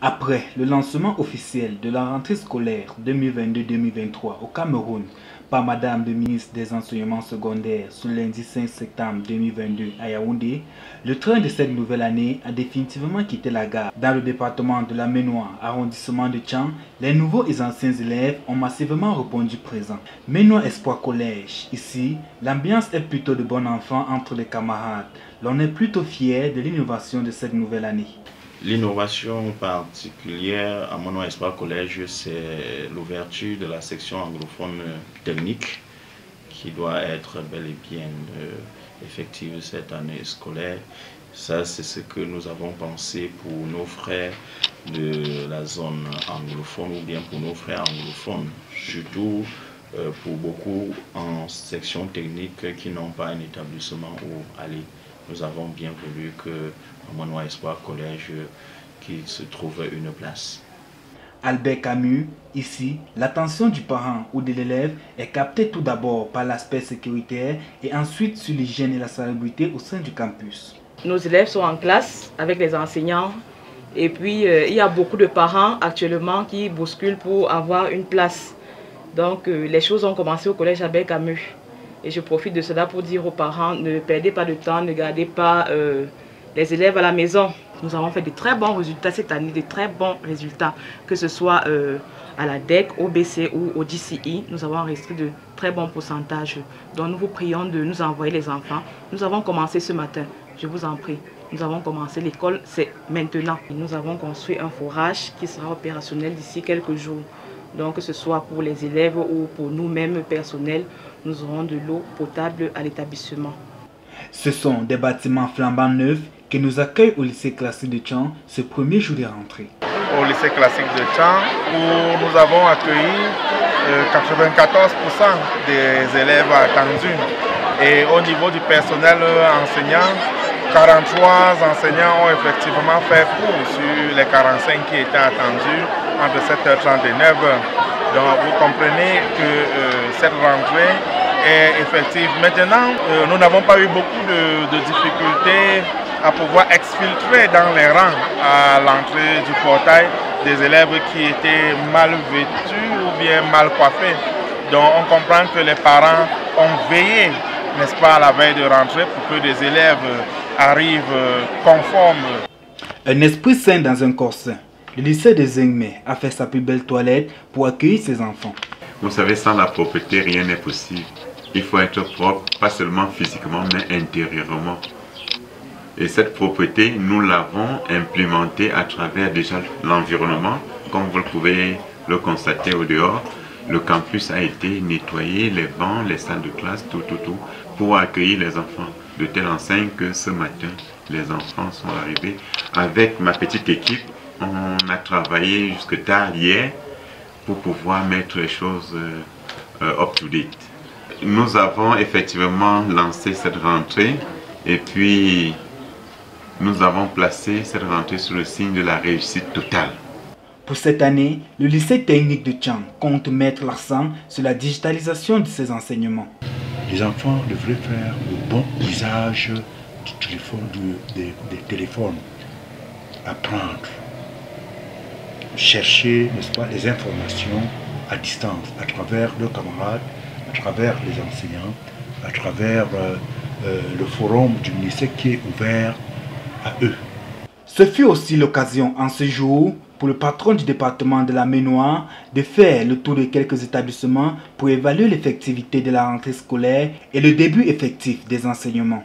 Après le lancement officiel de la rentrée scolaire 2022-2023 au Cameroun par Madame le ministre des Enseignements secondaires ce lundi 5 septembre 2022 à Yaoundé, le train de cette nouvelle année a définitivement quitté la gare. Dans le département de la Ménois, arrondissement de Tchang, les nouveaux et anciens élèves ont massivement répondu présents. Ménois Espoir Collège, ici, l'ambiance est plutôt de bon enfant entre les camarades. L'on est plutôt fier de l'innovation de cette nouvelle année. L'innovation particulière à Ménois Espoir Collège, c'est l'ouverture de la section anglophone technique qui doit être bel et bien effective cette année scolaire. Ça, c'est ce que nous avons pensé pour nos frères de la zone anglophone ou bien pour nos frères anglophones, surtout pour beaucoup en section technique qui n'ont pas un établissement où aller. Nous avons bien voulu que Ménois Espoir Collège qu'il se trouve une place. Albert Camus, ici, l'attention du parent ou de l'élève est captée tout d'abord par l'aspect sécuritaire et ensuite sur l'hygiène et la salubrité au sein du campus. Nos élèves sont en classe avec les enseignants et puis il y a beaucoup de parents actuellement qui bousculent pour avoir une place. Donc les choses ont commencé au collège Albert Camus. Et je profite de cela pour dire aux parents, ne perdez pas de temps, ne gardez pas les élèves à la maison. Nous avons fait de très bons résultats cette année, de très bons résultats, que ce soit à la DEC, au BC ou au DCI. Nous avons enregistré de très bons pourcentages. Donc nous vous prions de nous envoyer les enfants. Nous avons commencé ce matin, je vous en prie. Nous avons commencé l'école, c'est maintenant. Nous avons construit un forage qui sera opérationnel d'ici quelques jours. Donc que ce soit pour les élèves ou pour nous-mêmes personnels, nous aurons de l'eau potable à l'établissement. Ce sont des bâtiments flambant neufs qui nous accueillent au lycée classique de Tchang ce premier jour de rentrée. Au lycée classique de Tchang, où nous avons accueilli 94% des élèves attendus. Et au niveau du personnel enseignant, 43 enseignants ont effectivement fait cours sur les 45 qui étaient attendus entre 7h30 et 9h. Donc vous comprenez que cette rentrée est effective. Maintenant, nous n'avons pas eu beaucoup de difficultés à pouvoir exfiltrer dans les rangs à l'entrée du portail des élèves qui étaient mal vêtus ou bien mal coiffés. Donc on comprend que les parents ont veillé, n'est-ce pas, à la veille de rentrée pour que des élèves arrivent conformes. Un esprit sain dans un corps sain. Le lycée de Zengme a fait sa plus belle toilette pour accueillir ses enfants. Vous savez, sans la propreté, rien n'est possible. Il faut être propre, pas seulement physiquement, mais intérieurement. Et cette propreté, nous l'avons implémentée à travers déjà l'environnement. Comme vous pouvez le constater au dehors, le campus a été nettoyé, les bancs, les salles de classe, tout, pour accueillir les enfants. De telle enseigne que ce matin, les enfants sont arrivés. Avec ma petite équipe, on a travaillé jusque tard hier pour pouvoir mettre les choses up-to-date. Nous avons effectivement lancé cette rentrée et puis nous avons placé cette rentrée sous le signe de la réussite totale. Pour cette année, le lycée technique de Tchang compte mettre l'accent sur la digitalisation de ses enseignements. Les enfants devraient faire le bon usage du téléphone, des téléphones, apprendre, chercher, n'est-ce pas, les informations à distance, à travers leurs camarades, à travers les enseignants, à travers le forum du lycée qui est ouvert à eux. Ce fut aussi l'occasion en ce jour pour le patron du département de la Ménois de faire le tour de quelques établissements pour évaluer l'effectivité de la rentrée scolaire et le début effectif des enseignements.